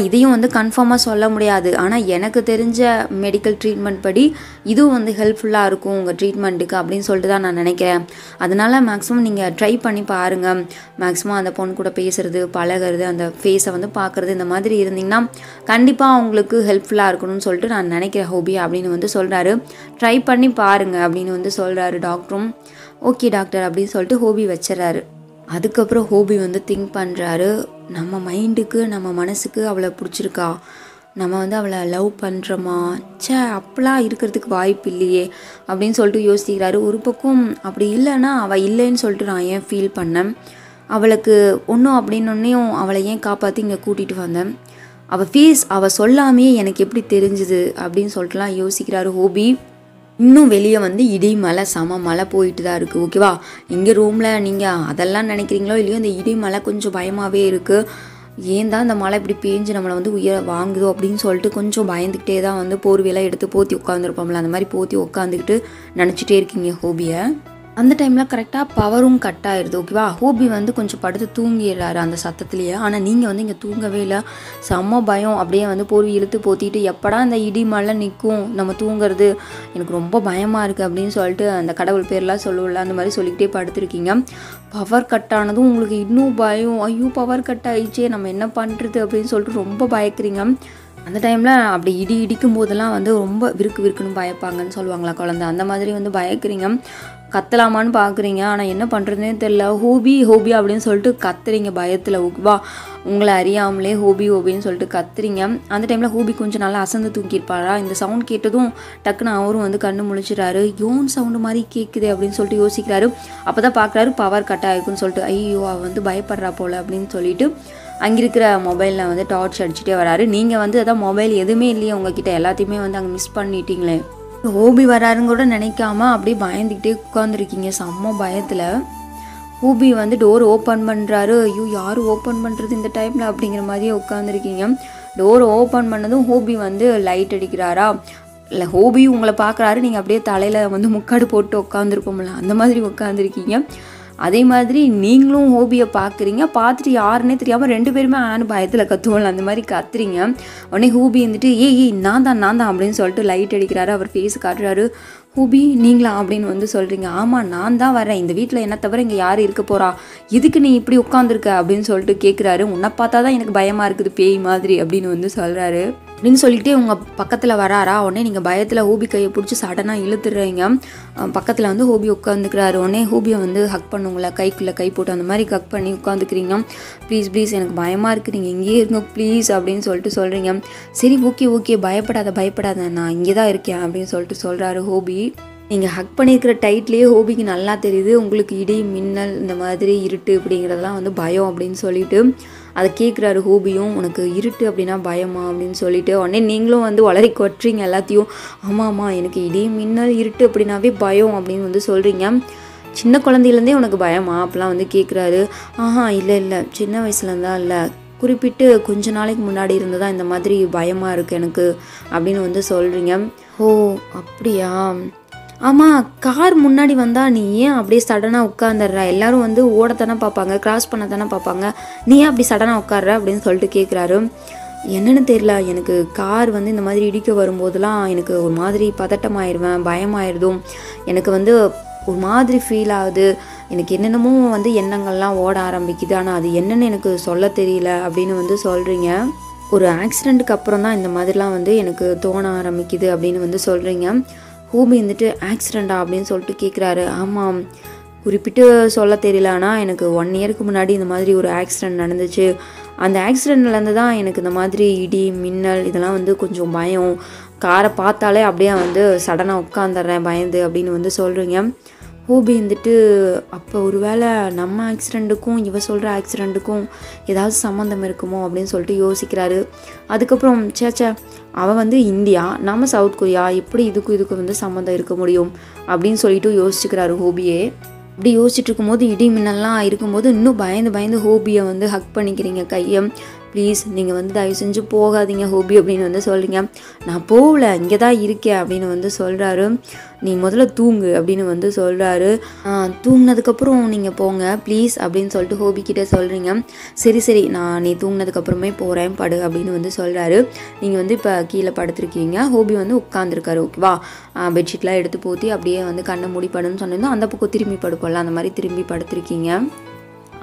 Speaker 3: இதையும் வந்து கன்ஃபார்மாக சொல்ல முடியாது, ஆனால் எனக்கு தெரிஞ்ச மெடிக்கல் ட்ரீட்மெண்ட் படி இதுவும் வந்து ஹெல்ப்ஃபுல்லாக இருக்கும் உங்கள் ட்ரீட்மெண்ட்டுக்கு அப்படின்னு சொல்லிட்டு தான் நான் நினைக்கிறேன். அதனால் மேக்ஸிமம் நீங்கள் ட்ரை பண்ணி பாருங்கள். மேக்ஸிமம் அந்த பொண்ணு கூட பேசுகிறது பழகிறது அந்த ஃபேஸை வந்து பார்க்குறது இந்த மாதிரி இருந்தீங்கன்னா கண்டிப்பாக அவங்களுக்கு ஹெல்ப்ஃபுல்லாக இருக்கணும்னு சொல்லிட்டு நான் நினைக்கிறேன் ஹோபி அப்படின்னு வந்து சொல்கிறாரு. ட்ரை பண்ணி பாருங்கள் அப்படின்னு வந்து சொல்கிறாரு டாக்டரும். ஓகே டாக்டர் அப்படின்னு சொல்லிட்டு ஹோபி வச்சிடறாரு. அதுக்கப்புறம் ஹோபி வந்து திங்க் பண்ணுறாரு, நம்ம மைண்டுக்கு நம்ம மனசுக்கு அவளை பிடிச்சிருக்கா, நம்ம வந்து அவளை லவ் பண்ணுறோமா, அப்போலாம் இருக்கிறதுக்கு வாய்ப்பு இல்லையே அப்படின்னு சொல்லிட்டு யோசிக்கிறாரு. ஒரு பக்கம் அப்படி இல்லைன்னா அவள் இல்லைன்னு சொல்லிட்டு நான் ஏன் ஃபீல் பண்ணேன், அவளுக்கு ஒன்றும் அப்படின்னொன்னையும் அவளை ஏன் காப்பாற்றி இங்கே கூட்டிகிட்டு வந்தேன், அவள் சொல்லாமையே எனக்கு எப்படி தெரிஞ்சுது அப்படின்னு சொல்லிட்டுலாம் யோசிக்கிறாரு ஹோபி. இன்னும் வெளியே வந்து இடி மழை செம மழை போயிட்டு தான் இருக்குது. ஓகேவா, இங்கே ரூமில் நீங்கள் அதெல்லாம் நினைக்கிறீங்களோ இல்லையோ, இந்த இடி மழை கொஞ்சம் பயமாகவே இருக்குது. ஏன் தான் இந்த மழை இப்படி பேஞ்சு நம்மளை வந்து உயிரை வாங்குதோ அப்படின்னு சொல்லிட்டு கொஞ்சம் பயந்துக்கிட்டே தான் வந்து போர்வையெல்லாம் எடுத்து போற்றி உட்காந்துருப்போம்ல, அந்த மாதிரி போற்றி உட்காந்துக்கிட்டு நினச்சிட்டே இருக்கீங்க ஹோபியை. அந்த டைமில் கரெக்டாக பவரும் கட் ஆகிடுது. ஓகேவா, ஹோபி வந்து கொஞ்சம் படுத்து தூங்கிடுறாரு அந்த சத்தத்துலேயே. ஆனால் நீங்கள் வந்து இங்கே தூங்கவே இல்லை, செம்ம பயம். அப்படியே வந்து போர்வை இழுத்து போத்திட்டு எப்படா இந்த இடி மழை நிற்கும், நம்ம தூங்குறது, எனக்கு ரொம்ப பயமாக இருக்குது அப்படின்னு சொல்லிட்டு அந்த கடவுள் பேர்லாம் சொல்லுவில்ல, அந்த மாதிரி சொல்லிக்கிட்டே படுத்துருக்கீங்க. பவர் கட் ஆனதும் உங்களுக்கு இன்னும் பயம். ஐயோ பவர் கட் ஆகிடுச்சே, நம்ம என்ன பண்ணுறது அப்படின்னு சொல்லிட்டு ரொம்ப பயக்கிறீங்க. அந்த டைமில் அப்படி இடிக்கும் போதெல்லாம் வந்து ரொம்ப விருக்குன்னு பயப்பாங்கன்னு சொல்லுவாங்களா குழந்தை, அந்த மாதிரி வந்து பயக்கிறீங்க. கத்தலாமான்னு பார்க்குறீங்க, ஆனால் என்ன பண்ணுறதுனே தெரில. ஹோபி அப்படின்னு சொல்லிட்டு கத்துறீங்க பயத்தில். ஓகேவா, உங்களை அறியாமலே ஹோபின்னு சொல்லிட்டு கத்துறீங்க. அந்த டைமில் ஹோபி கொஞ்சம் நல்லா அசந்து தூக்கியிருப்பாரா. இந்த சவுண்ட் கேட்டதும் டக்குன்னு அவரும் வந்து கண்ணு முழிச்சிடாரு. யோன் சவுண்டு மாதிரி கேட்குது அப்படின்னு சொல்லிட்டு யோசிக்கிறாரு. அப்போ தான் பார்க்குறாரு பவர் கட் ஆகிருக்குன்னு சொல்லிட்டு. ஐயோ அவள் வந்து பயப்படுறா போல் அப்படின்னு சொல்லிட்டு அங்கே இருக்கிற மொபைலில் வந்து டார்ச் அடிச்சுட்டே வராரு. நீங்கள் வந்து அதான் மொபைல் எதுவுமே இல்லையே உங்ககிட்ட, எல்லாத்தையுமே வந்து அங்கே மிஸ் பண்ணிட்டீங்களே. ஹோபி வராருன்னு கூட நினைக்காம அப்படியே பயந்துக்கிட்டே உட்காந்துருக்கீங்க செம்ம பயத்தில். ஹோபி வந்து டோர் ஓப்பன் பண்ணுறாரு. ஐயோ யார் ஓப்பன் பண்ணுறது இந்த டைமில் அப்படிங்கிற மாதிரியே உட்காந்துருக்கீங்க. டோர் ஓப்பன் பண்ணதும் ஹோபி வந்து லைட் அடிக்கிறாரா, இல்லை ஹோபி உங்களை பார்க்குறாரு. நீங்கள் அப்படியே தலையில் வந்து முக்காடு போட்டு உட்காந்துருப்போம்ல, அந்த மாதிரி உட்காந்துருக்கீங்க. அதே மாதிரி நீங்களும் ஹோபியை பார்க்குறீங்க. பார்த்துட்டு யாருன்னே தெரியாமல் 2 பேருமே ஆன்னு பயத்தில் கத்துவோம்ல, அந்த மாதிரி கத்துறீங்க. உடனே ஹோபி வந்துட்டு ஏய் நான் தான் அப்படின்னு சொல்லிட்டு லைட் அடிக்கிறாரு. அவர் ஃபேஸ் காட்டுறாரு. ஹோபி நீங்களா அப்படின்னு வந்து சொல்கிறீங்க. ஆமாம் நான் தான் வரேன், இந்த வீட்டில் என்ன தவிர இங்கே யார் இருக்க போகிறா, எதுக்கு நீ இப்படி உட்காந்துருக்க அப்படின்னு சொல்லிட்டு கேட்குறாரு. உன்னை பார்த்தா தான் எனக்கு பயமாக இருக்குது பேய் மாதிரி அப்படின்னு வந்து சொல்கிறாரு. அப்படின்னு சொல்லிகிட்டே உங்கள் பக்கத்தில் வராரா. உடனே நீங்கள் பயத்தில் ஹோபி கையை பிடிச்சி சடனாக இழுத்துடுறீங்க. பக்கத்தில் வந்து ஹோபி உட்காந்துக்கிறாரு. உடனே ஹோபியை வந்து ஹக் பண்ணுங்களா, கைக்குள்ளே கை போட்டு அந்த மாதிரி ஹக் பண்ணி உட்காந்துக்கிறீங்க. ப்ளீஸ் எனக்கு பயமாக இருக்குது, நீங்கள் இங்கேயே இருங்க ப்ளீஸ் அப்படின்னு சொல்லிட்டு சொல்கிறீங்க. சரி ஓகே பயப்படாத நான் இங்கே தான் இருக்கேன் அப்படின்னு சொல்லிட்டு சொல்கிறாரு ஹோபி. நீங்கள் ஹக் பண்ணியிருக்கிற டைட்லேயே ஹோபிக்கு நல்லா தெரியுது உங்களுக்கு இடி மின்னல் இந்த மாதிரி இருட்டு அப்படிங்கிறதெல்லாம் வந்து பயம் அப்படின்னு சொல்லிட்டு அதை கேட்குறாரு ஹோபியும். உனக்கு இருட்டு அப்படின்னா பயமா அப்படின்னு சொல்லிட்டு உடனே நீங்களும் வந்து வளரி கொட்டுறீங்க எல்லாத்தையும். ஆமாம்மா எனக்கு இடி மின்னல் இருட்டு அப்படின்னாவே பயம் அப்படின்னு வந்து சொல்கிறீங்க. சின்ன குழந்தையிலேருந்தே உனக்கு பயமா அப்படிலாம் வந்து கேட்குறாரு. இல்லை சின்ன வயசுலேருந்தா இல்லை, குறிப்பிட்டு கொஞ்ச நாளைக்கு முன்னாடி இருந்து தான் இந்த மாதிரி பயமாக இருக்குது எனக்கு அப்படின்னு வந்து சொல்கிறீங்க. ஓ அப்படியா, ஆமாம் கார் முன்னாடி வந்தால் நீ ஏன் அப்படியே சடனாக உட்காந்துடுற, எல்லோரும் வந்து ஓடத்தானே பார்ப்பாங்க, கிராஸ் பண்ண தானே பார்ப்பாங்க, நீ ஏன் அப்படி சடனாக உட்கார்ற அப்படின்னு சொல்லிட்டு கேட்குறாரு. என்னென்னு தெரியல, எனக்கு கார் வந்து இந்த மாதிரி இடிக்க வரும்போதெல்லாம் எனக்கு ஒரு மாதிரி பதட்டமாயிடுவேன், பயமாயிடுதும், எனக்கு வந்து ஒரு மாதிரி ஃபீல் ஆகுது, எனக்கு என்னென்னமோ வந்து எண்ணங்கள்லாம் ஓட ஆரம்பிக்குது, ஆனால் அது என்னென்னு எனக்கு சொல்ல தெரியல அப்படின்னு வந்து சொல்கிறீங்க. ஒரு ஆக்சிடெண்ட்டுக்கு அப்புறம் தான் இந்த மாதிரிலாம் வந்து எனக்கு தோண ஆரம்பிக்குது அப்படின்னு வந்து சொல்கிறீங்க. ஹோபி வந்துட்டு ஆக்சிடெண்ட்டா அப்படின்னு சொல்லிட்டு கேட்குறாரு. ஆமாம் குறிப்பிட்டு சொல்ல தெரியல, ஆனால் எனக்கு 1 இயருக்கு முன்னாடி இந்த மாதிரி ஒரு ஆக்சிடெண்ட் நடந்துச்சு. அந்த ஆக்சிடெண்ட்லேருந்து தான் எனக்கு இந்த மாதிரி இடி மின்னல் இதெல்லாம் வந்து கொஞ்சம் பயம், காரை பார்த்தாலே அப்படியே வந்து சடனாக உட்காந்துடுறேன் பயந்து அப்படின்னு வந்து சொல்கிறீங்க. ஹோபி வந்துட்டு அப்போ ஒரு வேளை நம்ம ஆக்சிடெண்ட்டுக்கும் இவ சொல்கிற ஆக்சிடெண்ட்டுக்கும் ஏதாவது சம்மந்தம் இருக்குமோ அப்படின்னு சொல்லிட்டு யோசிக்கிறாரு. அதுக்கப்புறம் சேச்சா அவள் வந்து இந்தியா, நம்ம சவுத் கொரியா, எப்படி இதுக்கும் வந்து சம்மந்தம் இருக்க முடியும் அப்படின்னு சொல்லிட்டு யோசிச்சுக்கிறாரு ஹோபியே. அப்படி யோசிச்சுட்டு இருக்கும்போது இடி மின்னல்லாம் இருக்கும்போது இன்னும் பயந்து ஹோபியை வந்து ஹக் பண்ணிக்கிறீங்க கையை. ப்ளீஸ் நீங்கள் வந்து தயவு செஞ்சு போகாதீங்க ஹோபி அப்படின்னு வந்து சொல்கிறீங்க. நான் போகல, இங்கே தான் இருக்கேன் அப்படின்னு வந்து சொல்கிறாரு. நீ முதல்ல தூங்கு அப்படின்னு வந்து சொல்கிறாரு. தூங்கினதுக்கப்புறம் நீங்கள் போங்க ப்ளீஸ் அப்படின்னு சொல்லிட்டு ஹோபிக்கிட்ட சொல்கிறீங்க. சரி நான் நீ தூங்கினதுக்கப்புறமே போகிறேன் படு அப்படின்னு வந்து சொல்கிறாரு. நீங்கள் வந்து இப்போ கீழே படுத்துருக்கீங்க, ஹோபி வந்து உட்காந்துருக்காரு. ஓகேவா, பெட்ஷீட்லாம் எடுத்து போற்றி அப்படியே வந்து கண்ணை மூடி படுன்னு சொன்னிருந்தோம், அந்த பக்கம் திரும்பி படுப்போம்ல அந்த மாதிரி திரும்பி படுத்துருக்கீங்க.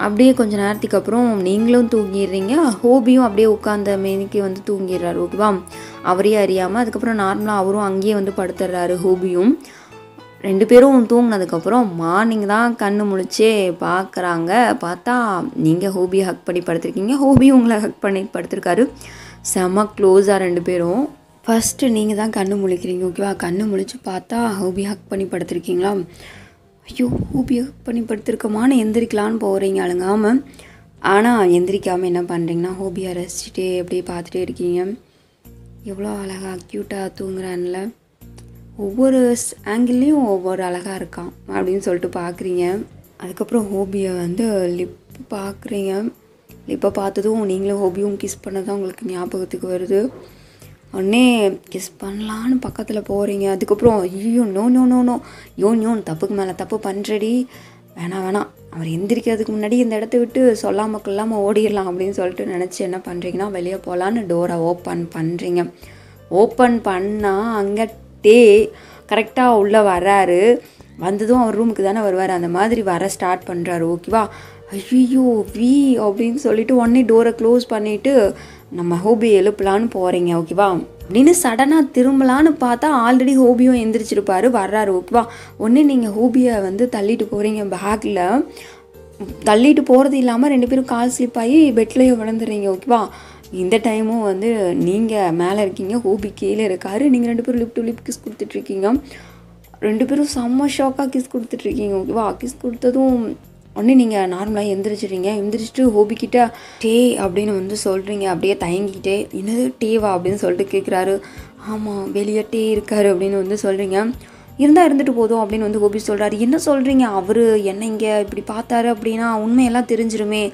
Speaker 3: அப்படியே கொஞ்சம் நேரத்துக்கு அப்புறம் நீங்களும் தூங்கிடுறீங்க, ஹோபியும் அப்படியே உட்காந்த மேனிக்கு வந்து தூங்கிடுறாரு. ஓகேவா, அவரே அறியாமல். அதுக்கப்புறம் நார்மலாக அவரும் அங்கேயே வந்து படுத்துடுறாரு ஹோபியும். 2 பேரும் தூங்கினதுக்கப்புறம் மார்னிங் தான் கண்ணு முழிச்சே பார்க்குறாங்க. பார்த்தா நீங்கள் ஹோபியை ஹக் பண்ணி படுத்துருக்கீங்க, ஹோபியும் உங்களை ஹக் பண்ணி படுத்துருக்காரு. செம்ம க்ளோஸாக 2 பேரும். ஃபஸ்ட்டு நீங்கள் தான் கண்ணு முழிக்கிறீங்க ஓகேவா. கண்ணு முழிச்சு பார்த்தா ஹோபி ஹக் பண்ணி படுத்திருக்கீங்களா. ஐயோ ஹோபி ஹக் பண்ணி படுத்திருக்கமான்னு எந்திரிக்கலான்னு போகிறீங்க அழுங்காமல். ஆனால் எந்திரிக்காமல் என்ன பண்ணுறீங்கன்னா ஹோபியை ரசிச்சுட்டே அப்படியே பார்த்துட்டே இருக்கீங்க. எவ்வளோ அழகாக க்யூட்டாக தூங்குறான்ல, ஒவ்வொரு ஆங்கிள்லேயும் ஒவ்வொரு அழகாக இருக்கான் அப்படின்னு சொல்லிட்டு பார்க்குறீங்க. அதுக்கப்புறம் ஹோபியை வந்து லிப்பு பார்க்குறீங்க. லிப்பை பார்த்ததும் நீங்களும் ஹோபியும் கிஸ் பண்ணதான் உங்களுக்கு ஞாபகத்துக்கு வருது. உடனே கிஸ் பண்ணலான்னு பக்கத்தில் போகிறீங்க. அதுக்கப்புறம் ஐயோ நோ நோ நோ நோ யோன் தப்புக்கு மேலே தப்பு பண்ணுறடி, வேணாம் அவர் எந்திரிக்கிறதுக்கு முன்னாடி இந்த இடத்த விட்டு சொல்லாமல் கொள்ளாமல் ஓடிடலாம் அப்படின்னு சொல்லிட்டு நினச்சி என்ன பண்ணுறீங்கன்னா வெளியே போகலான்னு டோரை ஓப்பன் பண்ணுறீங்க. ஓப்பன் பண்ணால் அங்கே டே கரெக்டாக உள்ளே வர்றாரு. வந்ததும் அவர் ரூமுக்கு தானே வருவார், அந்த மாதிரி வர ஸ்டார்ட் பண்ணுறாரு ஓகேவா. ஐயோ வி அப்படின்னு சொல்லிட்டு உடனே டோரை க்ளோஸ் பண்ணிவிட்டு நம்ம ஹோபியை எழுப்பலான்னு போகிறீங்க ஓகேவா. அப்படின்னு சடனாக திரும்பலான்னு பார்த்தா ஆல்ரெடி ஹோபியும் எந்திரிச்சிருப்பார் வர்றாரு ஓகேவா. ஒன்று நீங்கள் ஹோபியை வந்து தள்ளிட்டு போகிறீங்க, பேக்கில் தள்ளிட்டு போகிறது இல்லாமல் 2 பேரும் கால் ஸ்லிப் ஆகி பெட்லேயே விழுந்துடுறீங்க ஓகேவா. இந்த டைமும் வந்து நீங்கள் மேலே இருக்கீங்க, ஹோபி கீழே இருக்காரு. நீங்கள் 2 பேரும் லிப் டு லிப் கிஸ் கொடுத்துட்ருக்கீங்க. 2 பேரும் செம்ம ஷாக்காக கிஸ் கொடுத்துட்ருக்கீங்க ஓகேவா. கிஸ் கொடுத்ததும் உடனே நீங்கள் நார்மலாக எந்திரிச்சிட்டு ஹோபிக்கிட்ட டே அப்படின்னு வந்து சொல்கிறீங்க. அப்படியே தயங்கிக்கிட்டே என்னது டேவா அப்படின்னு சொல்லிட்டு கேட்குறாரு. ஆமாம் வெளியே டே இருக்காரு அப்படின்னு வந்து சொல்கிறீங்க. இருந்துட்டு போதும் அப்படின்னு வந்து ஹோபி சொல்கிறாரு. என்ன சொல்கிறீங்க, அவர் என்ன இங்கே இப்படி பார்த்தாரு அப்படின்னா உண்மையெல்லாம் தெரிஞ்சிருமே,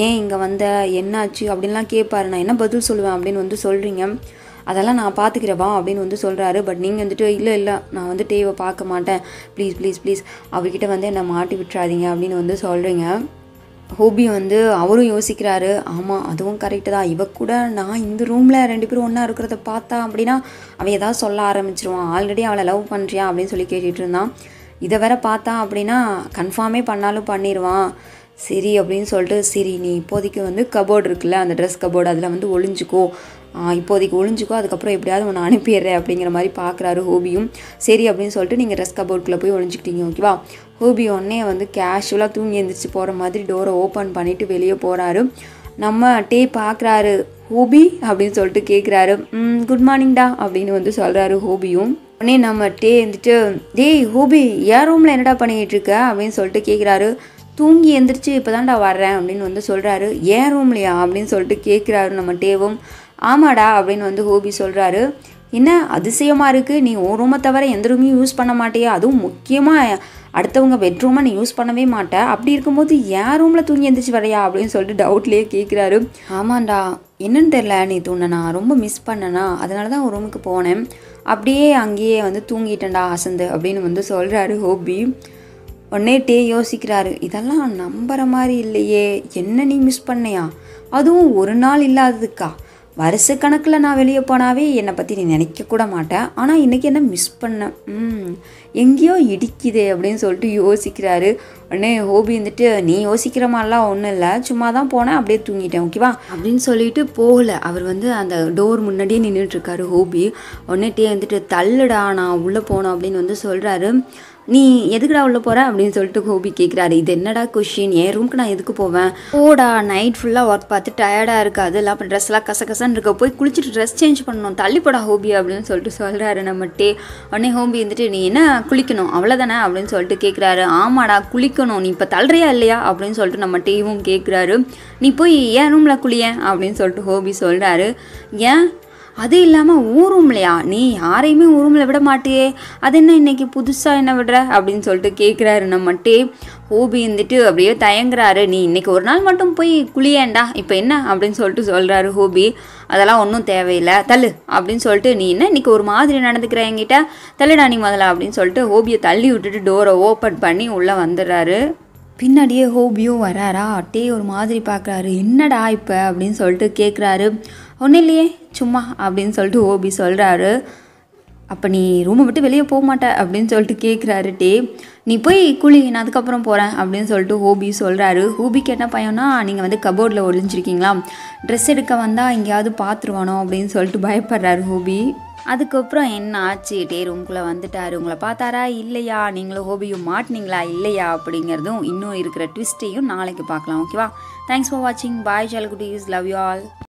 Speaker 3: ஏன் இங்கே வந்த என்னாச்சு அப்படின்லாம் கேட்பாரு, நான் என்ன பதில் சொல்லுவேன் அப்படின்னு வந்து சொல்கிறீங்க. அதெல்லாம் நான் பார்த்துக்கிறவா அப்படின்னு வந்து சொல்கிறாரு. பட் நீங்கள் வந்துட்டு இல்லை நான் வந்து டேவை பார்க்க மாட்டேன், ப்ளீஸ் அவர்கிட்ட வந்து என்னை மாட்டி விட்டுறாதீங்க அப்படின்னு வந்து சொல்கிறீங்க. ஹோபி வந்து அவரும் யோசிக்கிறாரு. ஆமாம் அதுவும் கரெக்டு தான், இவ கூட நான் இந்த ரூமில் 2 பேரும் ஒன்றா இருக்கிறத பார்த்தா அப்படின்னா அவன் ஏதாவது சொல்ல ஆரம்பிச்சிருவான், ஆல்ரெடி அவளை லவ் பண்ணுறியா அப்படின்னு சொல்லி கேட்டுட்டு இருந்தான். இதை வேற பார்த்தா அப்படின்னா கன்ஃபார்மே பண்ணாலும் பண்ணிடுவான். சரி அப்படின்னு சொல்லிட்டு சரி நீ இப்போதைக்கு வந்து கபோர்டு இருக்குல்ல, அந்த ட்ரெஸ் கபோர்டு அதில் வந்து இப்போதைக்கு ஒளிஞ்சிக்கோ, அதுக்கப்புறம் எப்படியாவது உன்னை அனுப்பிடுறேன் அப்படிங்கிற மாதிரி பார்க்குறாரு ஹோபியும். சரி அப்படின்னு சொல்லிட்டு நீங்கள் ட்ரெஸ் கபோர்டுக்குள்ளே போய் ஒளிஞ்சிக்கிட்டீங்க ஓகேவா. ஹோபி உடனே வந்து கேஷுவலாக தூங்கி எழுந்திரிச்சு போகிற மாதிரி டோரை ஓப்பன் பண்ணிவிட்டு வெளியே போகிறாரு. நம்ம டே பார்க்குறாரு. ஹோபி அப்படின்னு சொல்லிட்டு கேட்குறாரு. குட் மார்னிங்டா அப்படின்னு வந்து சொல்கிறாரு ஹோபியும். உடனே நம்ம டே வந்துட்டு டேய் ஹோபி ஏன் ரூமில் என்னடா பண்ணிக்கிட்டு இருக்க அப்படின்னு சொல்லிட்டு கேட்குறாரு. தூங்கி எந்திரிச்சு இப்போ தான்டா வர்றேன் அப்படின்னு வந்து சொல்கிறாரு. ஏன் ரூம்லையா அப்படின்னு சொல்லிட்டு கேட்குறாரு நம்ம டேவும். ஆமாடா அப்படின்னு வந்து ஹோபி சொல்கிறாரு. என்ன அதிசயமாக இருக்குது, நீ உன் ரூமை தவிர எந்த ரூமையும் யூஸ் பண்ண மாட்டியா, அதுவும் முக்கியமாக அடுத்தவங்க பெட்ரூமை நீ யூஸ் பண்ணவே மாட்டேன், அப்படி இருக்கும்போது என் ரூமில் தூங்கி எந்திரிச்சு வரையா அப்படின்னு சொல்லிட்டு டவுட்லேயே கேட்குறாரு. ஆமாண்டா என்னன்னு தெரில, நீ நான் ரொம்ப மிஸ் பண்ணனா, அதனால தான் ஒரு ரூமுக்கு போனேன், அப்படியே அங்கேயே வந்து தூங்கிட்டேன்டா அசந்து அப்படின்னு வந்து சொல்கிறாரு ஹோபி. உடனே டே யோசிக்கிறாரு. இதெல்லாம் நம்புற மாதிரி இல்லையே, என்ன நீ மிஸ் பண்ணியா, அதுவும் ஒரு நாள் இல்லாததுக்கா, வருஷக்கணக்கில் நான் வெளியே போனாவே என்னை பற்றி நீ நினைக்கக்கூட மாட்டேன், ஆனால் இன்றைக்கி என்ன மிஸ் பண்ணேன், எங்கேயோ இடிக்குதே அப்படின்னு சொல்லிட்டு யோசிக்கிறாரு. உடனே ஹோபி வந்துட்டு நீ யோசிக்கிற மாதிரிலாம் ஒன்றும் இல்லை, சும்மா தான் போனேன் அப்படியே தூங்கிட்டேன் ஓகேவா அப்படின்னு சொல்லிட்டு போகல. அவர் வந்து அந்த டோர் முன்னாடியே நின்றுட்டுருக்காரு ஹோபி. உடனே டே வந்துட்டு தள்ளுடா நான் உள்ளே போனோம் அப்படின்னு வந்து சொல்கிறாரு. நீ எதுக்குடா உள்ளே போகிற அப்படின்னு சொல்லிட்டு ஹோபி கேட்குறாரு. இது என்னடா கொஷின், என் ரூமுக்கு நான் எதுக்கு போவேன், ஓடா நைட் ஃபுல்லாக ஒர்க் பார்த்து டயர்டாக இருக்காது, இல்லை அப்போ ட்ரெஸ்லாம் கசகசன்னு இருக்க, போய் குளிச்சுட்டு ட்ரெஸ் சேஞ்ச் பண்ணணும், தள்ளிப்போடா ஹோபி அப்படின்னு சொல்லிட்டு சொல்கிறாரு நம்ம டே. உடனே ஹோபி வந்துட்டு நீ என்ன குளிக்கணும் அவ்வளோதானே அப்படின்னு சொல்லிட்டு கேட்குறாரு. ஆமாடா குளிக்கணும், நீ இப்போ தள்ளுறியா இல்லையா அப்படின்னு சொல்லிட்டு நம்ம டேவும் கேட்குறாரு. நீ போய் ஏன் ரூமில் குளியேன் அப்படின்னு சொல்லிட்டு ஹோபி சொல்கிறாரு. ஏன் அது இல்லாமல் ஊர் ரூம்லையா, நீ யாரையுமே ஊர் ரூமில் விட மாட்டியே, அது என்ன இன்னைக்கு புதுசாக என்ன விடுற அப்படின்னு சொல்லிட்டு கேட்குறாரு நம்ம டே. ஹோபி வந்துட்டு அப்படியே தயங்குறாரு. நீ இன்னைக்கு ஒரு நாள் மட்டும் போய் குளியேண்டா இப்போ என்ன அப்படின்னு சொல்லிட்டு சொல்கிறாரு ஹோபி. அதெல்லாம் ஒன்றும் தேவையில்லை தள்ளு அப்படின்னு சொல்லிட்டு, நீ என்ன இன்னைக்கு ஒரு மாதிரி நடந்துக்கிற என்கிட்ட, தள்ளுடா நீ முதல்ல அப்படின்னு சொல்லிட்டு ஹோபியை தள்ளி விட்டுட்டு டோரை ஓப்பன் பண்ணி உள்ளே வந்துடுறாரு. பின்னாடியே ஹோபியும் வராரா. டே ஒரு மாதிரி பார்க்குறாரு. என்னடா இப்போ அப்படின்னு சொல்லிட்டு கேட்குறாரு. ஒன்றும் இல்லையே சும்மா அப்படின்னு சொல்லிட்டு ஹோபி சொல்கிறாரு. அப்போ நீ ரூமை விட்டு வெளியே போக மாட்டே அப்படின்னு சொல்லிட்டு கேட்குறாரு டே. நீ போய் குளி, நான் அதுக்கப்புறம் போகிறேன் அப்படின்னு சொல்லிட்டு ஹோபி சொல்கிறாரு. ஹோபிக்கு என்ன பையனா, நீங்கள் வந்து கபோர்டில் ஒளிஞ்சிருக்கீங்களா, ட்ரெஸ் எடுக்க வந்தால் எங்கேயாவது பார்த்துருவானோ அப்படின்னு சொல்லிட்டு பயப்படுறாரு ஹோபி. அதுக்கப்புறம் என்ன ஆச்சு, டே ரூம்குள்ளே வந்துட்டார், உங்களை பார்த்தாரா இல்லையா, நீங்களும் ஹோபியும் மாட்டினீங்களா இல்லையா அப்படிங்கிறதும் இன்னும் இருக்கிற ட்விஸ்ட்டையும் நாளைக்கு பார்க்கலாம் ஓகேவா. தேங்க்ஸ் ஃபார் வாட்சிங். பாய் செல்லக்குட்டீஸ், லவ் யூ ஆல்.